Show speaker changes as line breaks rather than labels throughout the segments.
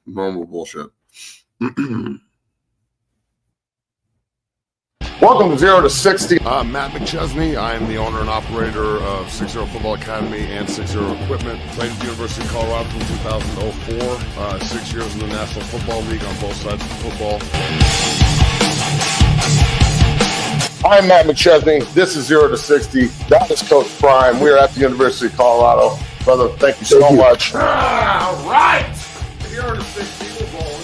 normal bullshit.
Welcome to 0 to 60.
I'm Matt McChesney. I am the owner and operator of 60 Football Academy and 60 Equipment. Played at the University of Colorado from 2004. 6 years in the National Football League on both sides of football.
I'm Matt McChesney. This is 0 to 60. That is Coach Prime. We are at the University of Colorado. Brother, thank you so much.
All right. 0 to 60. We're rolling.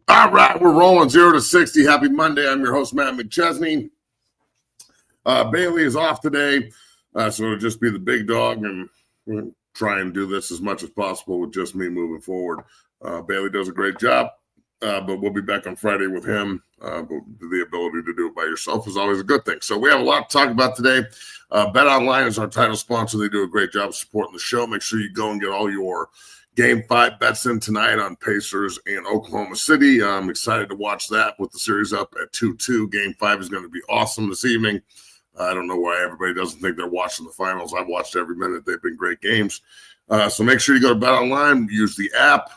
All right, we're rolling 0 to 60. Happy Monday. I'm your host, Matt McChesney. Bailey is off today, so it'll just be the big dog, and we'll try and do this as much as possible with just me moving forward. Bailey does a great job, but we'll be back on Friday with him. But the ability to do it by yourself is always a good thing. So we have a lot to talk about today. Bet Online is our title sponsor. They do a great job supporting the show. Make sure you go and get all your Game 5 bets in tonight on Pacers and Oklahoma City. I'm excited to watch that with the series up at 2-2. Game 5 is going to be awesome this evening. I don't know why everybody doesn't think they're watching the finals. I've watched every minute. They've been great games. So make sure you go to Bet Online, use the app.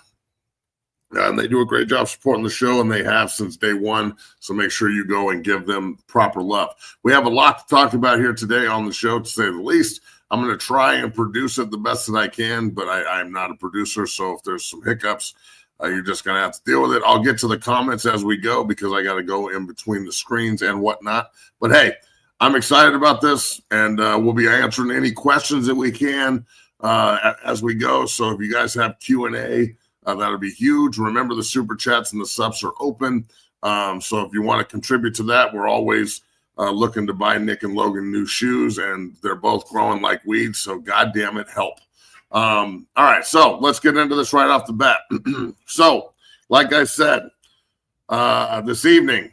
And they do a great job supporting the show, and they have since day one. So make sure you go and give them proper love. We have a lot to talk about here today on the show, to say the least. I'm going to try and produce it the best that I can, but I'm not a producer, so if there's some hiccups, you're just going to have to deal with it. I'll get to the comments as we go because I got to go in between the screens and whatnot. But, hey, I'm excited about this, and we'll be answering any questions that we can as we go. So if you guys have Q&A, that'll be huge. Remember, the Super Chats and the subs are open. So if you want to contribute to that, we're always looking to buy Nick and Logan new shoes, and they're both growing like weeds, so goddamn it, help. All right, so let's get into this right off the bat. So, like I said, this evening,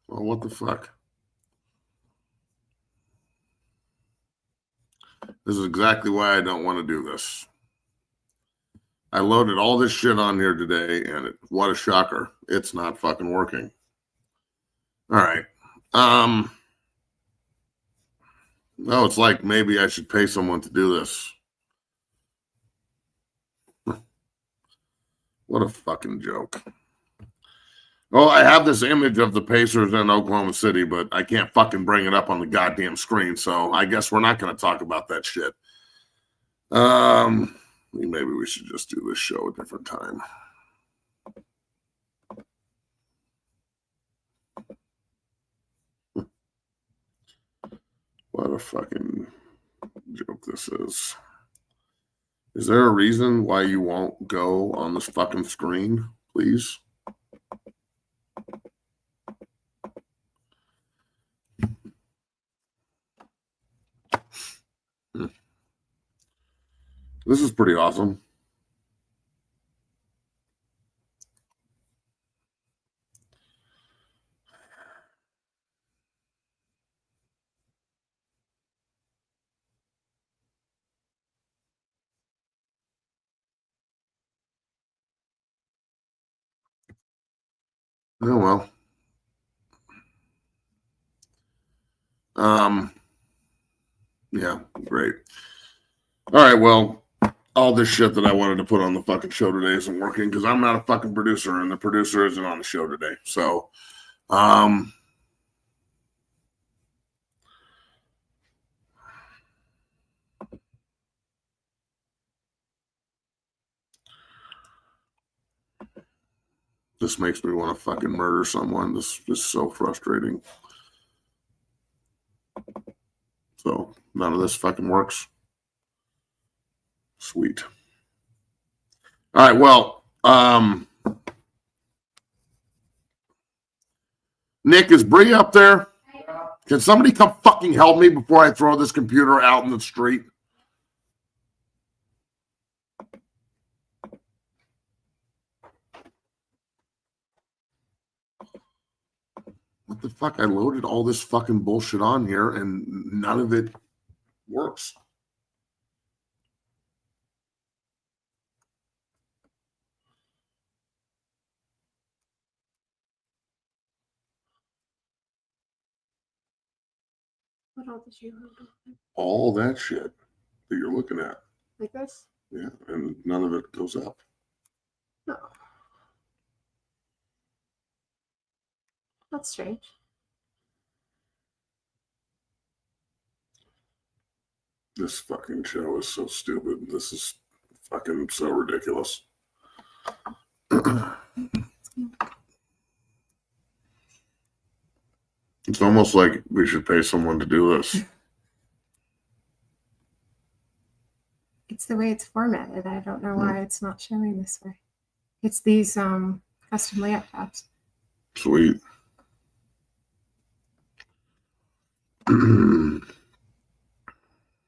well, what the fuck? This is exactly why I don't want to do this. I loaded all this shit on here today, and what a shocker. It's not fucking working. All right. No, it's like maybe I should pay someone to do this. What a fucking joke. Well, I have this image of the Pacers in Oklahoma City, but I can't fucking bring it up on the goddamn screen, so I guess we're not going to talk about that shit. Maybe we should just do this show a different time. What a fucking joke this is. Is there a reason why you won't go on this fucking screen, please? This is pretty awesome. Oh, well. Yeah, great. All right, well, all this shit that I wanted to put on the fucking show today isn't working because I'm not a fucking producer, and the producer isn't on the show today. So, this makes me want to fucking murder someone. This is so frustrating. So, none of this fucking works. Sweet. All right, well, Nick, is Bree up there? Can somebody come fucking help me before I throw this computer out in the street? the fuck? I loaded all this fucking bullshit on here and none of it works.
What all did you hold open?
All that shit that you're looking at.
Like this?
Yeah, and none of it goes up.
No. That's strange.
This fucking show is so stupid. This is fucking so ridiculous. It's almost like we should pay someone to do this.
It's the way it's formatted. I don't know why it's not showing this way. It's these custom layout tabs.
Sweet.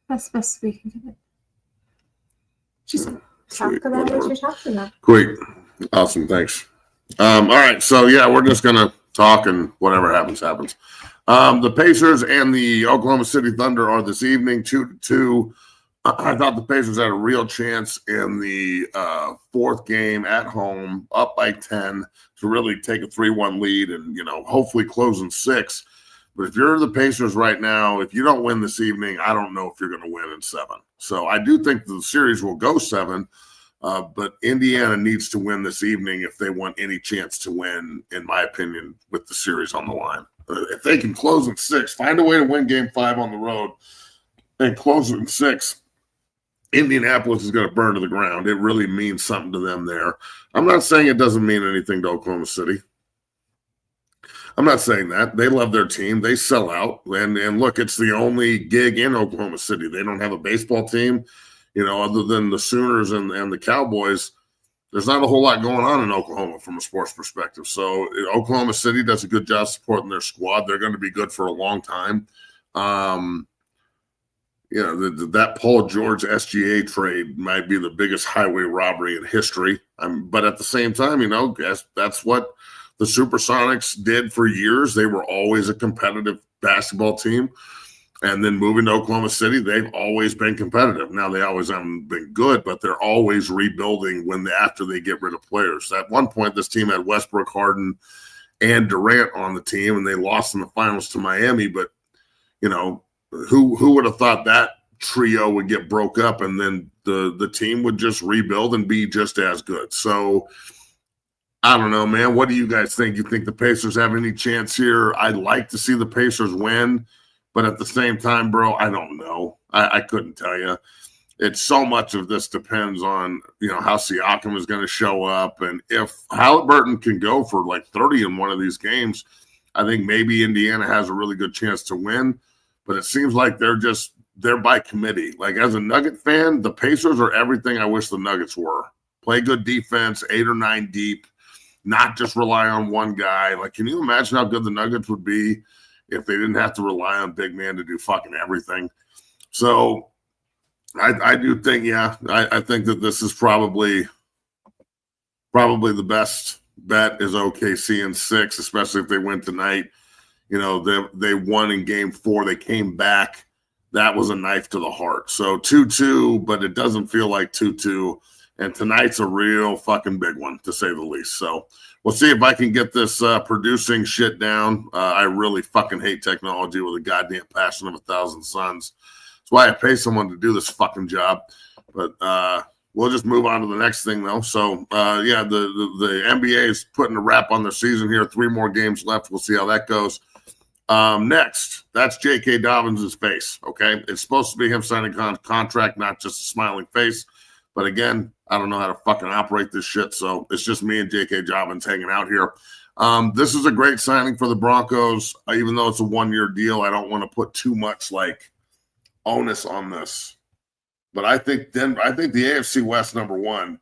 That's the best we can get it. Just
Sweet,
talk about what
whatever.
you're talking about.
Great. Awesome. Thanks. All right. So, yeah, we're just going to talk and whatever happens, happens. The Pacers and the Oklahoma City Thunder are this evening, 2-2. I thought the Pacers had a real chance in the fourth game at home, up by 10, to really take a 3-1 lead and, hopefully close in 6. But if you're the Pacers right now, if you don't win this evening, I don't know if you're going to win in 7. So I do think the series will go 7, but Indiana needs to win this evening if they want any chance to win, in my opinion, with the series on the line. If they can close in 6, find a way to win Game 5 on the road and close in 6, Indianapolis is going to burn to the ground. It really means something to them there. I'm not saying it doesn't mean anything to Oklahoma City. I'm not saying that. They love their team. They sell out. And look, it's the only gig in Oklahoma City. They don't have a baseball team, other than the Sooners and the Cowboys. There's not a whole lot going on in Oklahoma from a sports perspective. So Oklahoma City does a good job supporting their squad. They're going to be good for a long time. That Paul George SGA trade might be the biggest highway robbery in history. But at the same time, that's what the Supersonics did for years. They were always a competitive basketball team. And then moving to Oklahoma City, they've always been competitive. Now, they always haven't been good, but they're always rebuilding after they get rid of players. At one point, this team had Westbrook, Harden, and Durant on the team, and they lost in the finals to Miami. But, who would have thought that trio would get broke up and then the team would just rebuild and be just as good? So, I don't know, man. What do you guys think? You think the Pacers have any chance here? I'd like to see the Pacers win, but at the same time, bro, I don't know. I couldn't tell you. It's so much of this depends on, how Siakam is going to show up. And if Halliburton can go for like 30 in one of these games, I think maybe Indiana has a really good chance to win. But it seems like they're by committee. Like, as a Nugget fan, the Pacers are everything I wish the Nuggets were. Play good defense, 8 or 9 deep. Not just rely on one guy. Like, can you imagine how good the Nuggets would be if they didn't have to rely on big man to do fucking everything? So I do think, I think that this is probably the best bet is OKC in 6, especially if they win tonight. They won in Game 4. They came back. That was a knife to the heart. So 2-2, but it doesn't feel like 2-2. And tonight's a real fucking big one, to say the least. So we'll see if I can get this producing shit down. I really fucking hate technology with a goddamn passion of 1,000 suns. That's why I pay someone to do this fucking job. But we'll just move on to the next thing, though. So, the NBA is putting a wrap on their season here. 3 more games left. We'll see how that goes. Next, that's J.K. Dobbins' face, okay? It's supposed to be him signing a contract, not just a smiling face. But again, I don't know how to fucking operate this shit, so it's just me and J.K. Dobbins hanging out here. This is a great signing for the Broncos. Even though it's a 1-year deal, I don't want to put too much, onus on this. But I think the AFC West #1,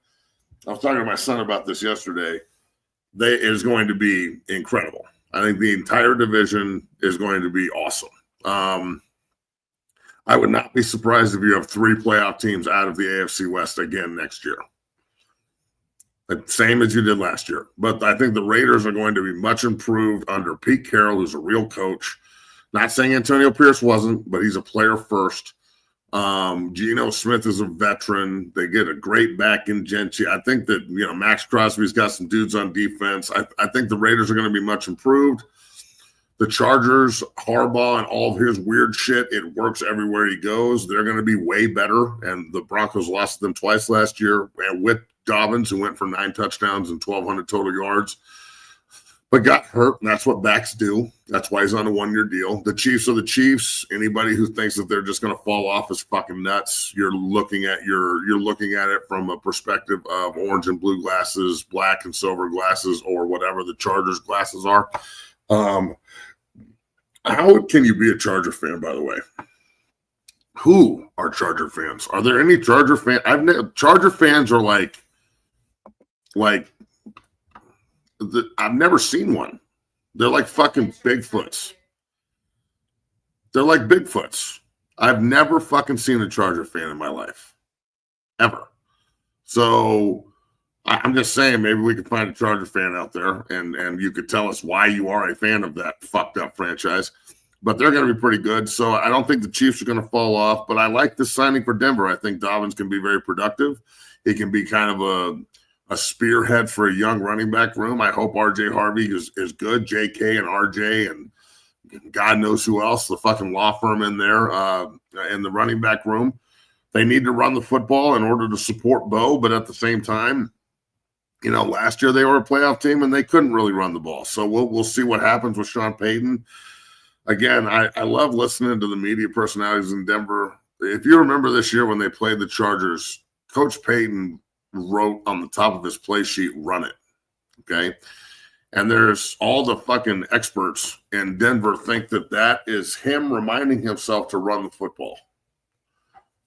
I was talking to my son about this yesterday, is going to be incredible. I think the entire division is going to be awesome. I would not be surprised if you have 3 playoff teams out of the AFC West again next year. Same as you did last year. But I think the Raiders are going to be much improved under Pete Carroll, who's a real coach. Not saying Antonio Pierce wasn't, but he's a player first. Geno Smith is a veteran. They get a great back in Gentry. I think that, Max Crosby's got some dudes on defense. I think the Raiders are going to be much improved. The Chargers, Harbaugh, and all of his weird shit, it works everywhere he goes. They're going to be way better. And the Broncos lost them twice last year, and with Dobbins, who went for 9 touchdowns and 1,200 total yards, but got hurt. And that's what backs do. That's why he's on a 1-year deal. The Chiefs are the Chiefs. Anybody who thinks that they're just going to fall off is fucking nuts. You're looking at it from a perspective of orange and blue glasses, black and silver glasses, or whatever the Chargers glasses are. How can you be a Charger fan, by the way? Who are Charger fans? Are there any Charger fans? Charger fans are like I've never seen one. They're like fucking Bigfoots. They're like Bigfoots. I've never fucking seen a Charger fan in my life. Ever. So I'm just saying, maybe we could find a Charger fan out there and you could tell us why you are a fan of that fucked up franchise. But they're going to be pretty good. So I don't think the Chiefs are going to fall off. But I like this signing for Denver. I think Dobbins can be very productive. He can be kind of a spearhead for a young running back room. I hope RJ Harvey is good. JK and RJ and God knows who else, the fucking law firm in there in the running back room. They need to run the football in order to support Bo, but at the same time, last year they were a playoff team and they couldn't really run the ball. So we'll see what happens with Sean Payton. Again, I love listening to the media personalities in Denver. If you remember this year when they played the Chargers, Coach Payton wrote on the top of his play sheet, "Run it." Okay. And there's all the fucking experts in Denver think that is him reminding himself to run the football.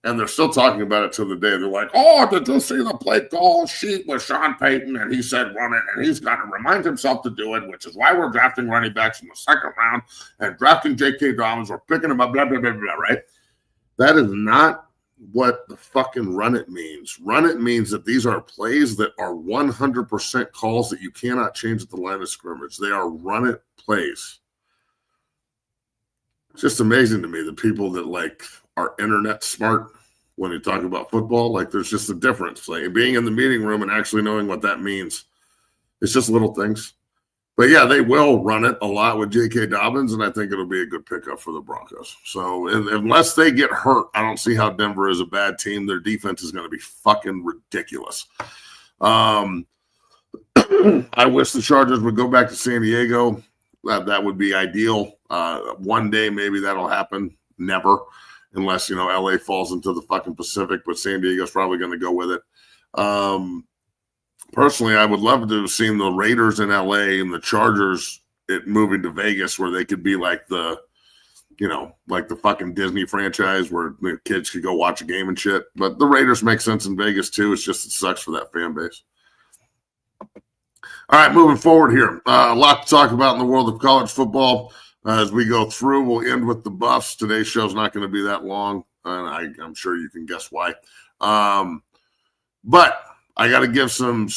And they're still talking about it till the day. They're like, "Oh, did you see the play call sheet with Sean Payton? And he said run it, and he's got to remind himself to do it, which is why we're drafting running backs in the second round and drafting J.K. Dobbins. We're picking him up, blah, blah, blah, blah," right? That is not what the fucking run it means. Run it means that these are plays that are 100% calls that you cannot change at the line of scrimmage. They are run it plays. It's just amazing to me the people that are internet smart when you talk about football. There's just a difference. Being in the meeting room and actually knowing what that means. It's just little things. But yeah, they will run it a lot with J.K. Dobbins, and I think it'll be a good pickup for the Broncos. So unless they get hurt, I don't see how Denver is a bad team. Their defense is going to be fucking ridiculous. I wish the Chargers would go back to San Diego. That would be ideal. One day maybe that'll happen. Never, unless LA falls into the fucking Pacific. But San Diego's probably going to go with it. Personally, I would love to have seen the Raiders in LA and the Chargers moving to Vegas, where they could be like the fucking Disney franchise where the kids could go watch a game and shit. But the Raiders make sense in Vegas too. It's just, it sucks for that fan base. All right, moving forward here. A lot to talk about in the world of college football as we go through. We'll end with the Buffs. Today's show's not going to be that long, and I'm sure you can guess why. But I got to give some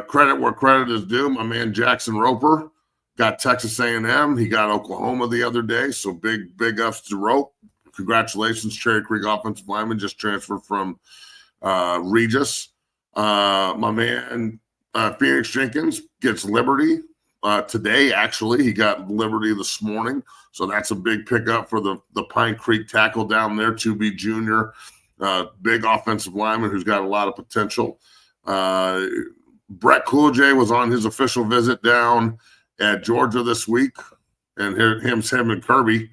credit where credit is due. My man Jackson Roper got Texas A&M. He got Oklahoma the other day, so big ups to Rope. Congratulations, Cherry Creek offensive lineman just transferred from Regis. My man Phoenix Jenkins gets Liberty today. Actually, he got Liberty this morning, so that's a big pickup for the Pine Creek tackle down there. 2B junior, big offensive lineman who's got a lot of potential. Brett Coolidge was on his official visit down at Georgia this week, and him and Kirby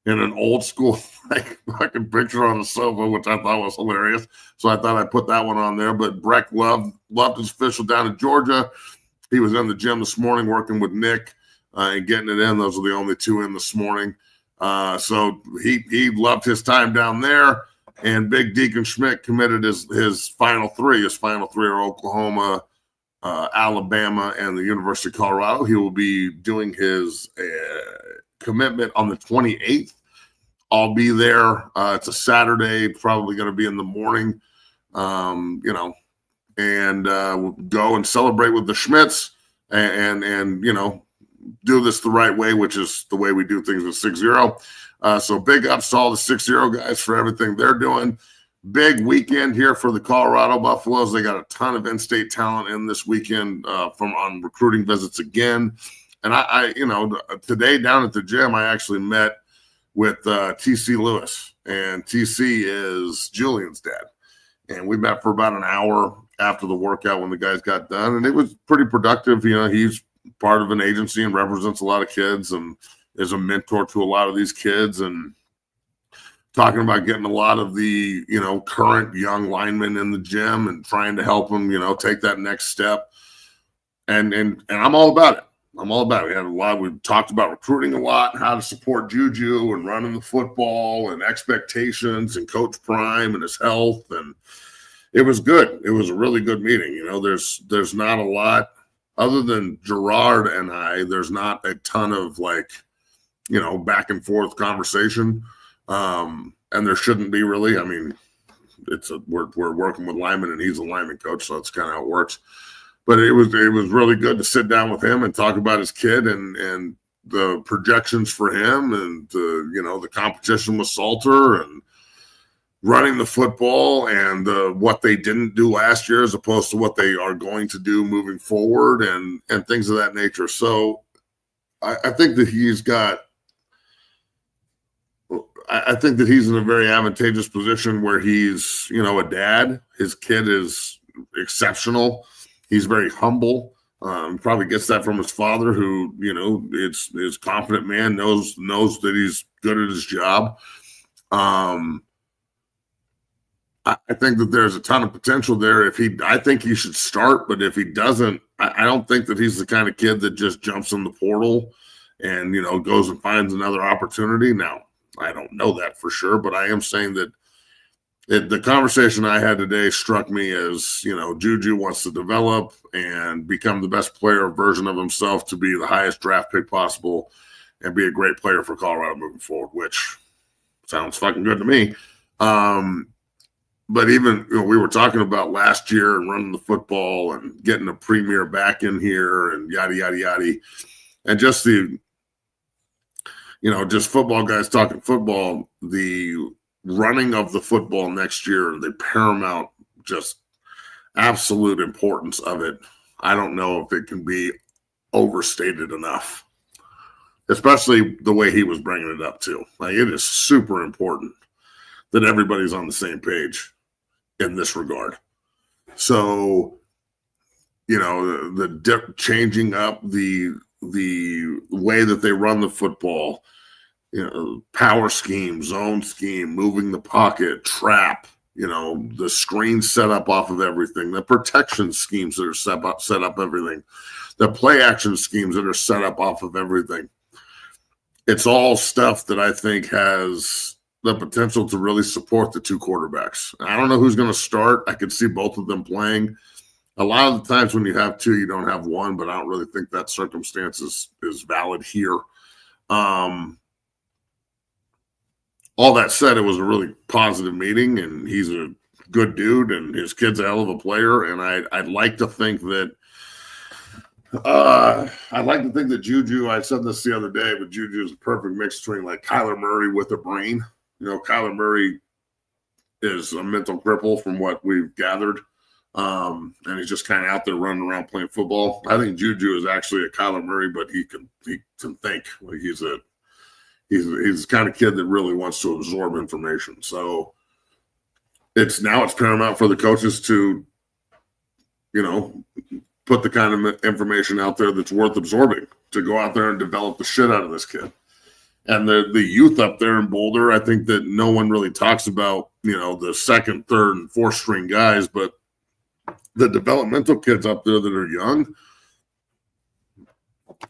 in an old school fucking picture on the sofa, which I thought was hilarious. So I thought I'd put that one on there. But Breck loved his official down in Georgia. He was in the gym this morning working with Nick and getting it in. Those are the only two in this morning. So he loved his time down there. And Big Deacon Schmidt committed his final three. His final three are Oklahoma, Alabama, and the University of Colorado. He will be doing his commitment on the 28th. I'll be there. It's a Saturday, probably going to be in the morning. and go and celebrate with the Schmitz and do this the right way, which is the way we do things with 6-0. So big ups to all the 6-0 guys for everything they're doing. Big weekend here for the Colorado Buffaloes. They got a ton of in-state talent in this weekend on recruiting visits again. And I today down at the gym, I actually met with TC Lewis, and TC is Julian's dad. And we met for about an hour after the workout when the guys got done, and it was pretty productive. He's part of an agency and represents a lot of kids and is a mentor to a lot of these kids, and talking about getting a lot of the, current young linemen in the gym and trying to help them, take that next step. And I'm all about it. I'm all about it. We talked about recruiting a lot, how to support Juju and running the football and expectations and Coach Prime and his health. And it was good. It was a really good meeting. There's not a lot other than Gerard and I, there's not a ton of back and forth conversation. And there shouldn't be really. I mean, we're working with linemen and he's a lineman coach, so that's kind of how it works. But it was really good to sit down with him and talk about his kid and the projections for him and the competition with Salter and running the football and what they didn't do last year as opposed to what they are going to do moving forward and things of that nature. So I think that he's in a very advantageous position where he's, a dad. His kid is exceptional. He's very humble. Probably gets that from his father, who, is confident man, knows that he's good at his job. I think that there's a ton of potential there. I think he should start, but if he doesn't, I don't think that he's the kind of kid that just jumps in the portal and, goes and finds another opportunity. Now, I don't know that for sure, but I am saying that the conversation I had today struck me as, Juju wants to develop and become the best player version of himself to be the highest draft pick possible and be a great player for Colorado moving forward, which sounds fucking good to me. But even, we were talking about last year and running the football and getting a premier back in here and yada, yada, yada. And just just football guys talking football, the running of the football next year, the paramount, just absolute importance of it. I don't know if it can be overstated enough, especially the way he was bringing it up too. It is super important that everybody's on the same page in this regard. So, changing up the way that they run the football, power scheme, zone scheme, moving the pocket, trap, the screen set up off of everything, the protection schemes that are set up everything, the play action schemes that are set up off of everything. It's all stuff that I think has the potential to really support the two quarterbacks. I don't know who's going to start. I could see both of them playing. A lot of the times when you have two, you don't have one, but I don't really think that circumstance is valid here. All that said, it was a really positive meeting, and he's a good dude, and his kid's a hell of a player. And I'd like to think that Juju, I said this the other day, but Juju is a perfect mix between Kyler Murray with a brain. Kyler Murray is a mental cripple from what we've gathered. And he's just kind of out there running around playing football. I think Juju is actually a Kyler Murray, but he can think. He's the kind of kid that really wants to absorb information. So it's paramount for the coaches to, put the kind of information out there that's worth absorbing, to go out there and develop the shit out of this kid. And the youth up there in Boulder, I think that no one really talks about, the second, third, and fourth string guys, but the developmental kids up there that are young,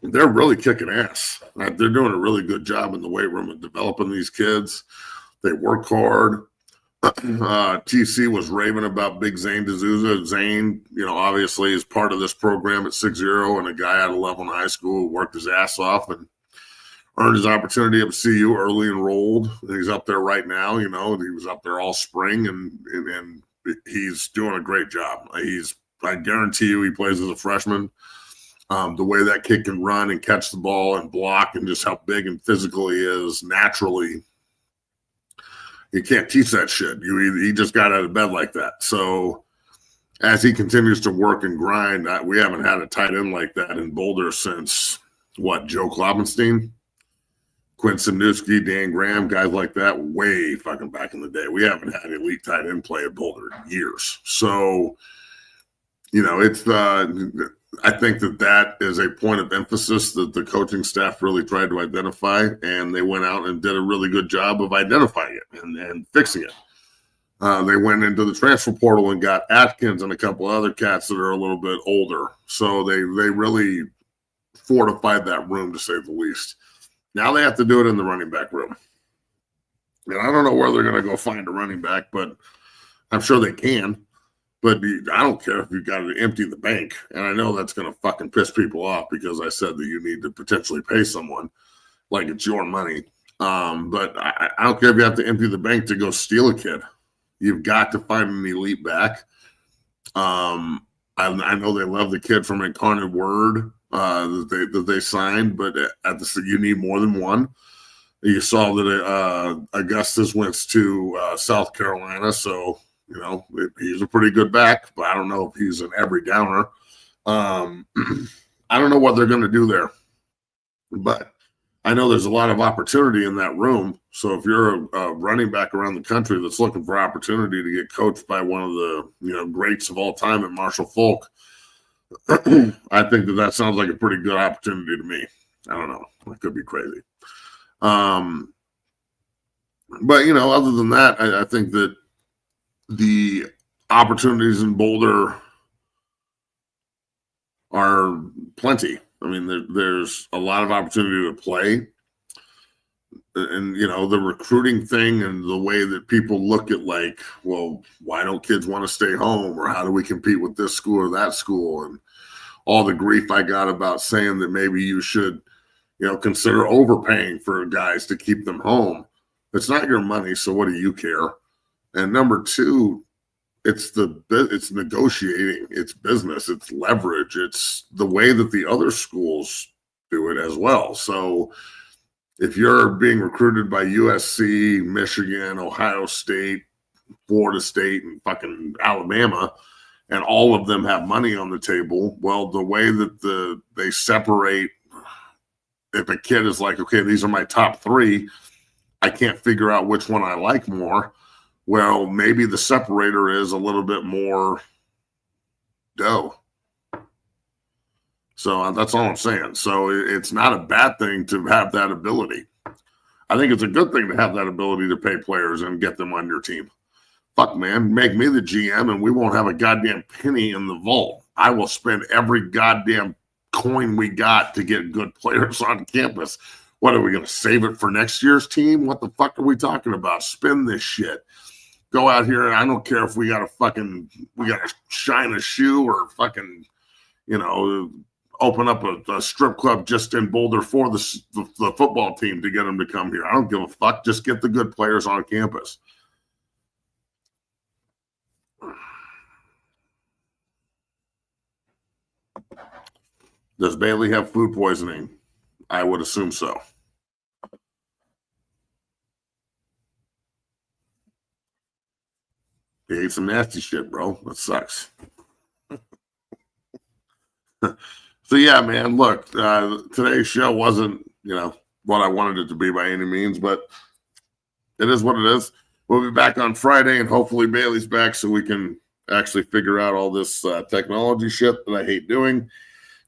they're really kicking ass. They're doing a really good job in the weight room of developing these kids. They work hard. TC was raving about Big Zane D'Souza. Zane, obviously is part of this program at 6-0 and a guy out of Levelland High School who worked his ass off and earned his opportunity up at CU, early enrolled. And he's up there right now. He was up there all spring and he's doing a great job. I guarantee you he plays as a freshman. The way that kid can run and catch the ball and block and just how big and physical he is naturally, you can't teach that shit. He just got out of bed like that. So as he continues to work and grind, we haven't had a tight end like that in Boulder since, Joe Klobenstein, Quinn Simnewski, Dan Graham, guys like that, way fucking back in the day. We haven't had elite tight end play at Boulder in years. So, it's I think that is a point of emphasis that the coaching staff really tried to identify, and they went out and did a really good job of identifying it and fixing it. They went into the transfer portal and got Atkins and a couple other cats that are a little bit older. So they really fortified that room, to say the least. Now they have to do it in the running back room. And I don't know where they're going to go find a running back, but I'm sure they can. But I don't care if you've got to empty the bank. And I know that's going to fucking piss people off because I said that you need to potentially pay someone like it's your money. But I don't care if you have to empty the bank to go steal a kid. You've got to find an elite back. I know they love the kid from Incarnate Word that they signed, but you need more than one. You saw that Augustus went to South Carolina, so he's a pretty good back, but I don't know if he's an every downer. I don't know what they're going to do there, but I know there's a lot of opportunity in that room. So if you're a running back around the country that's looking for opportunity to get coached by one of the greats of all time at Marshall Falk, I think that sounds like a pretty good opportunity to me. I don't know. It could be crazy. But other than that, I think that the opportunities in Boulder are plenty. I mean, there's a lot of opportunity to play. And, the recruiting thing and the way that people look at why don't kids want to stay home, or how do we compete with this school or that school? And all the grief I got about saying that maybe you should, consider overpaying for guys to keep them home. It's not your money, so what do you care? And number two, it's negotiating, it's business, it's leverage, it's the way that the other schools do it as well. So if you're being recruited by USC, Michigan, Ohio State, Florida State, and fucking Alabama, and all of them have money on the table, well, the way that they separate, if a kid is like, okay, these are my top three, I can't figure out which one I like more. Well, maybe the separator is a little bit more dough. So that's all I'm saying. So it's not a bad thing to have that ability. I think it's a good thing to have that ability to pay players and get them on your team. Fuck, man, make me the GM and we won't have a goddamn penny in the vault. I will spend every goddamn coin we got to get good players on campus. What, are we going to save it for next year's team? What the fuck are we talking about? Spend this shit. Go out here, and I don't care if we got to shine a shoe or fucking, open up a strip club just in Boulder for the football team to get them to come here. I don't give a fuck. Just get the good players on campus. Does Bailey have food poisoning? I would assume so. He ate some nasty shit, bro. That sucks. So, yeah, man, look, today's show wasn't, what I wanted it to be by any means, but it is what it is. We'll be back on Friday, and hopefully Bailey's back so we can actually figure out all this technology shit that I hate doing,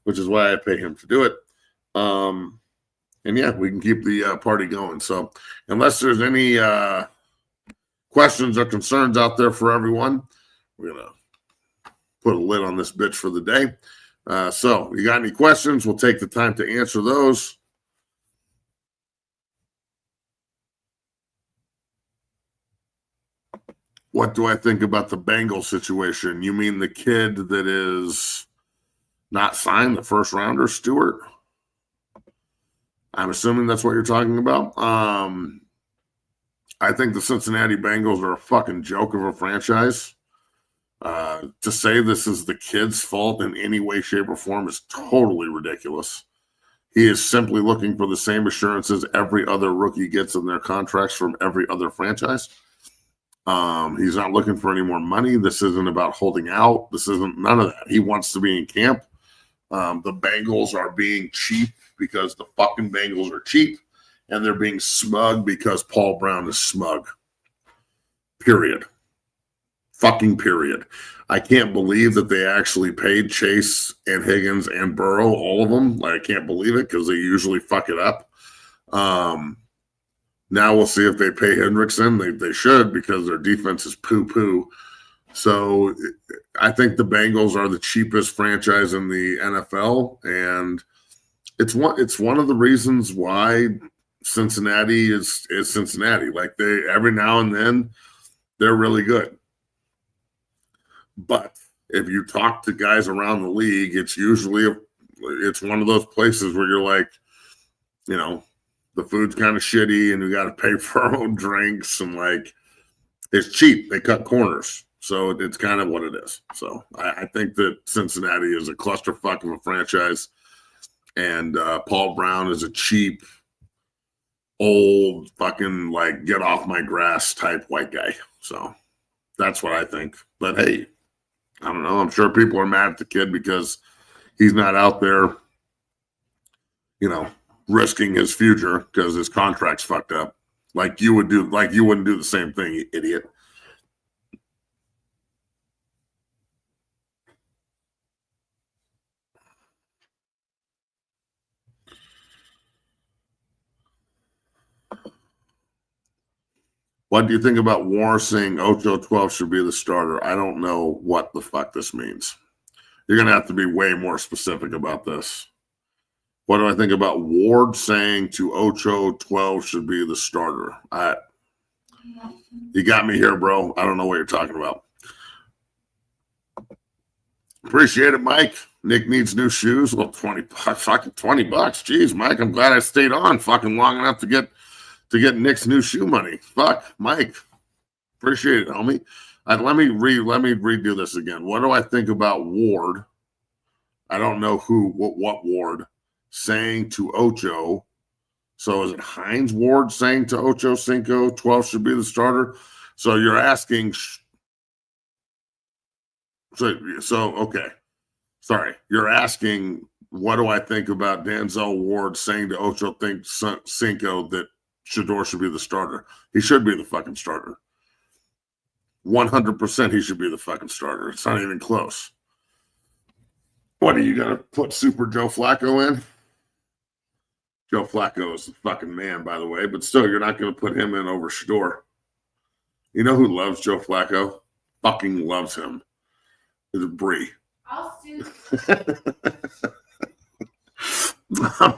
which is why I pay him to do it. And, yeah, we can keep the party going. So unless there's any questions or concerns out there for everyone, we're going to put a lid on this bitch for the day. So you got any questions? We'll take the time to answer those. What do I think about the Bengals situation? You mean the kid that is not signed, the first rounder, Stewart? I'm assuming that's what you're talking about. I think the Cincinnati Bengals are a fucking joke of a franchise. To say this is the kid's fault in any way, shape, or form is totally ridiculous. He is simply looking for the same assurances every other rookie gets in their contracts from every other franchise. He's not looking for any more money. This isn't about holding out. This isn't none of that. He wants to be in camp. The Bengals are being cheap because the fucking Bengals are cheap, and they're being smug because Paul Brown is smug. Period. Fucking period. I can't believe that they actually paid Chase and Higgins and Burrow, all of them. Like, I can't believe it because they usually fuck it up. Now we'll see if they pay Hendrickson. They should, because their defense is poo-poo. So I think the Bengals are the cheapest franchise in the NFL, and it's one of the reasons why Cincinnati is Cincinnati. Like, they every now and then they're really good. But if you talk to guys around the league, it's usually it's one of those places where you're like, you know, the food's kind of shitty and we got to pay for our own drinks, and like, it's cheap. They cut corners. So it's kind of what it is. So I think that Cincinnati is a clusterfuck of a franchise, and Paul Brown is a cheap, old fucking like get off my grass type white guy. So that's what I think. But hey, I don't know. I'm sure people are mad at the kid because he's not out there, you know, risking his future because his contract's fucked up. Like you would do, like you wouldn't do the same thing, you idiot. What do you think about War saying Ocho 12 should be the starter? I don't know what the fuck this means. You're going to have to be way more specific about this. What do I think about Ward saying to Ocho 12 should be the starter? You got me here, bro. I don't know what you're talking about. Appreciate it, Mike. Nick needs new shoes. Well, $20. Fucking $20. Jeez, Mike, I'm glad I stayed on fucking long enough to get Nick's new shoe money. Fuck, Mike. Appreciate it, homie. Let me redo this again. What do I think about Ward? I don't know what Ward saying to Ocho. So is it Hines Ward saying to Ocho Cinco 12 should be the starter? So you're asking. So okay. Sorry, you're asking what do I think about Denzel Ward saying to Ocho Cinco that Shedeur should be the starter? He should be the fucking starter. 100% he should be the fucking starter. It's not even close. What are you going to put Super Joe Flacco in? Joe Flacco is the fucking man, by the way, but still, you're not going to put him in over Shedeur. You know who loves Joe Flacco? Fucking loves him. It's Bree.
I'll sue.
I'm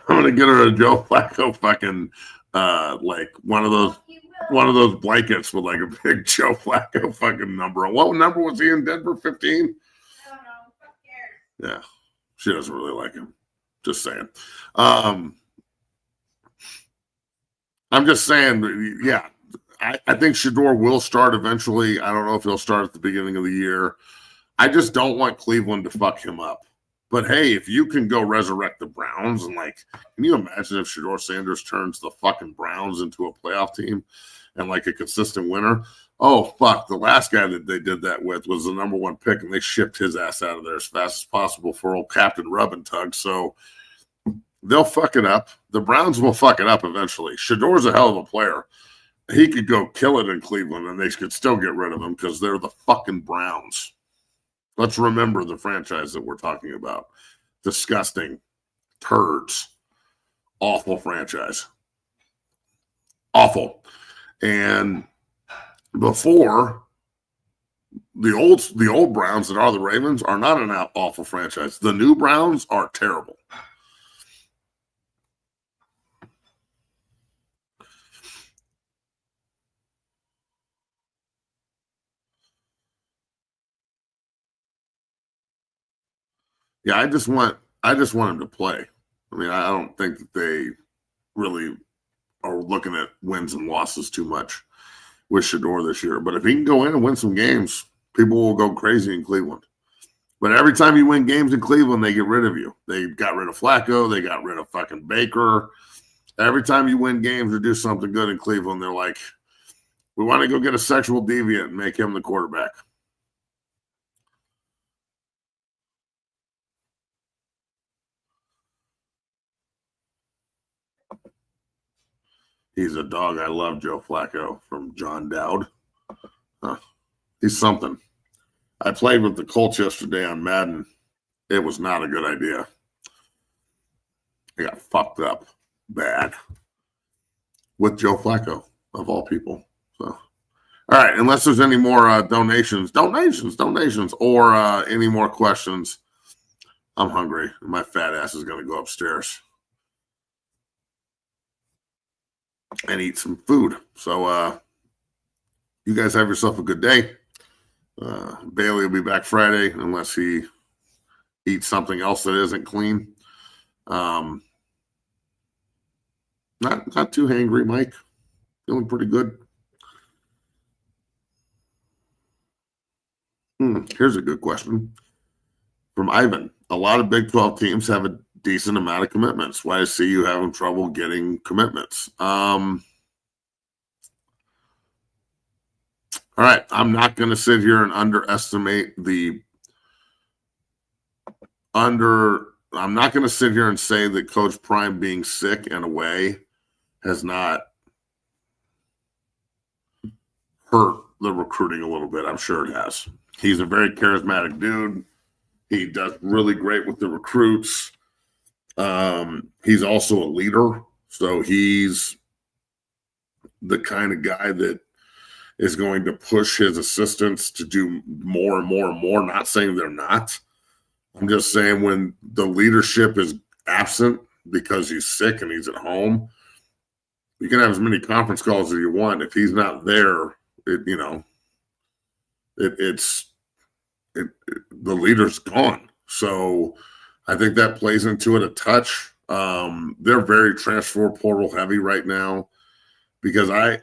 gonna get her a Joe Flacco fucking like one of those blankets with like a big Joe Flacco fucking number. What number was he in Denver? 15?
I don't know. Who cares?
Yeah, she doesn't really like him. Just saying. I'm just saying. Yeah, I think Shedeur will start eventually. I don't know if he'll start at the beginning of the year. I just don't want Cleveland to fuck him up. But hey, if you can go resurrect the Browns and like, can you imagine if Shedeur Sanders turns the fucking Browns into a playoff team and like a consistent winner? Oh, fuck. The last guy that they did that with was the number one pick, and they shipped his ass out of there as fast as possible for old Captain Rub and Tug. So they'll fuck it up. The Browns will fuck it up eventually. Shedeur's a hell of a player. He could go kill it in Cleveland, and they could still get rid of him because they're the fucking Browns. Let's remember the franchise that we're talking about. Disgusting. Turds. Awful franchise. Awful. And before, the old Browns that are the Ravens are not an awful franchise. The new Browns are terrible. Yeah, I just want him to play. I mean, I don't think that they really are looking at wins and losses too much. with Shedeur this year. But if he can go in and win some games, people will go crazy in Cleveland. But every time you win games in Cleveland, they get rid of you. They got rid of Flacco. They got rid of fucking Baker. Every time you win games or do something good in Cleveland, they're like, we want to go get a sexual deviant and make him the quarterback. He's a dog. I love Joe Flacco from John Dowd. He's something. I played with the Colts yesterday on Madden. It was not a good idea. I got fucked up bad with Joe Flacco, of all people. So, all right, unless there's any more donations, or any more questions, I'm hungry. My fat ass is going to go upstairs and eat some food. So you guys have yourself a good day. Bailey will be back Friday unless he eats something else that isn't clean. Not too hangry, Mike. Feeling pretty good. Here's a good question from Ivan. A lot of Big 12 teams have a decent amount of commitments. Why is CU having trouble getting commitments? All right, I'm not going to sit here and underestimate I'm not going to sit here and say that Coach Prime being sick and away has not hurt the recruiting a little bit. I'm sure it has. He's a very charismatic dude. He does really great with the recruits. He's also a leader. So he's the kind of guy that is going to push his assistants to do more and more and more. Not saying they're not. I'm just saying when the leadership is absent because he's sick and he's at home, you can have as many conference calls as you want. If he's not there, the leader's gone. So I think that plays into it a touch. They're very transfer portal heavy right now because I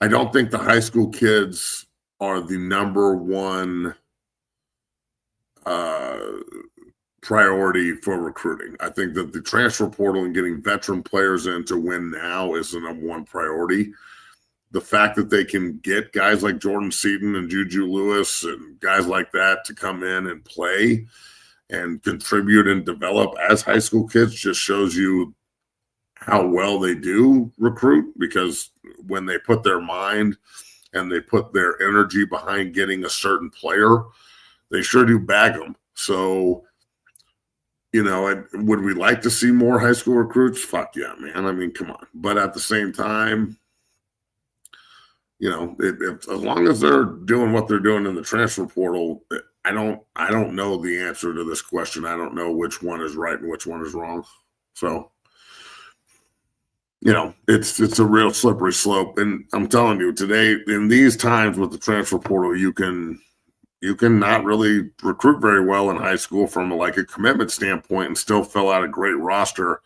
don't think the high school kids are the number one priority for recruiting. I think that the transfer portal and getting veteran players in to win now is the number one priority. The fact that they can get guys like Jordan Seaton and Juju Lewis and guys like that to come in and play and contribute and develop as high school kids just shows you how well they do recruit, because when they put their mind and they put their energy behind getting a certain player, they sure do bag them. So, would we like to see more high school recruits? Fuck yeah, man. I mean, come on. But at the same time, as long as they're doing what they're doing in the transfer portal, I don't know the answer to this question. I don't know which one is right and which one is wrong. So, it's a real slippery slope. And I'm telling you, today, in these times with the transfer portal, you can not really recruit very well in high school from a commitment standpoint and still fill out a great roster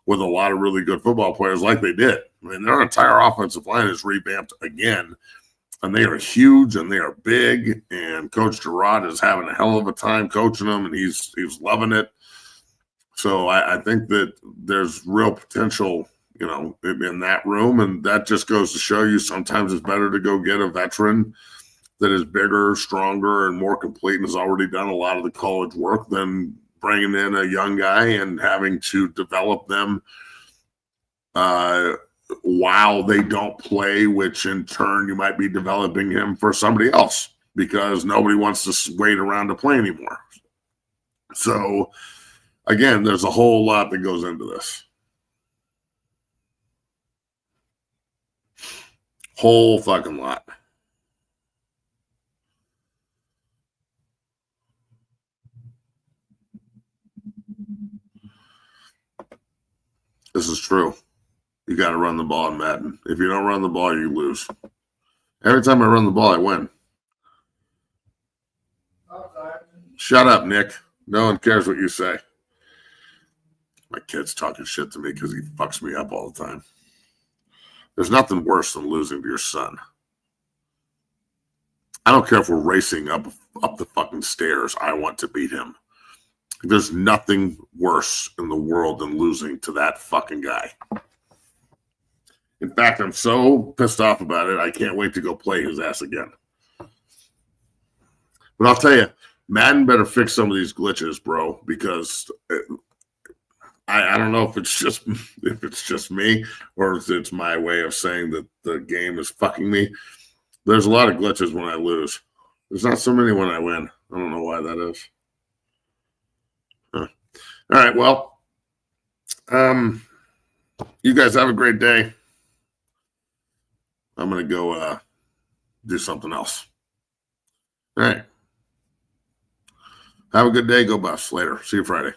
with a lot of really good football players like they did. I mean, their entire offensive line is revamped again, and they are huge and they are big, and Coach Gerard is having a hell of a time coaching them, and he's loving it. So I think that there's real potential, in that room, and that just goes to show you sometimes it's better to go get a veteran that is bigger, stronger, and more complete and has already done a lot of the college work than bringing in a young guy and having to develop them while they don't play, which in turn you might be developing him for somebody else because nobody wants to wait around to play anymore. So, again, there's a whole lot that goes into this. Whole fucking lot. This is true. You got to run the ball in Madden. If you don't run the ball, you lose. Every time I run the ball, I win. Shut up, Nick. No one cares what you say. My kid's talking shit to me because he fucks me up all the time. There's nothing worse than losing to your son. I don't care if we're racing up the fucking stairs. I want to beat him. There's nothing worse in the world than losing to that fucking guy. In fact, I'm so pissed off about it, I can't wait to go play his ass again. But I'll tell you, Madden better fix some of these glitches, bro, because I don't know if it's just me or if it's my way of saying that the game is fucking me. There's a lot of glitches when I lose. There's not so many when I win. I don't know why that is. Huh. All right, well, you guys have a great day. I'm going to go do something else. All right. Have a good day. Go Buffs. Later. See you Friday.